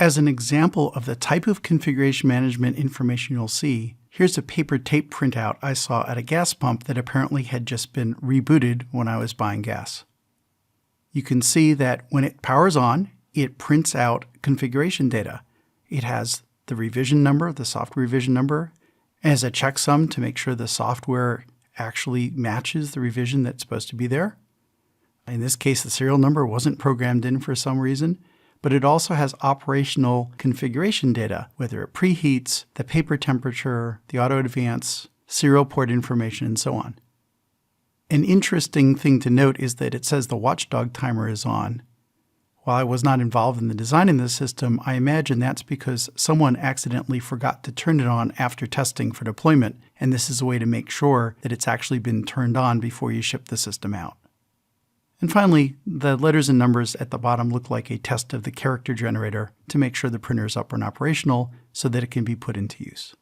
As an example of the type of configuration management information you'll see, here's a paper tape printout I saw at a gas pump that apparently had just been rebooted when I was buying gas. You can see that when it powers on, it prints out configuration data. It has the revision number, the software revision number, as a checksum to make sure the software actually matches the revision that's supposed to be there. In this case, the serial number wasn't programmed in for some reason, but it also has operational configuration data, whether it preheats, the paper temperature, the auto advance, serial port information, and so on. An interesting thing to note is that it says the watchdog timer is on. While I was not involved in the design of this system, I imagine that's because someone accidentally forgot to turn it on after testing for deployment, and this is a way to make sure that it's actually been turned on before you ship the system out. And finally, the letters and numbers at the bottom look like a test of the character generator to make sure the printer is up and operational so that it can be put into use.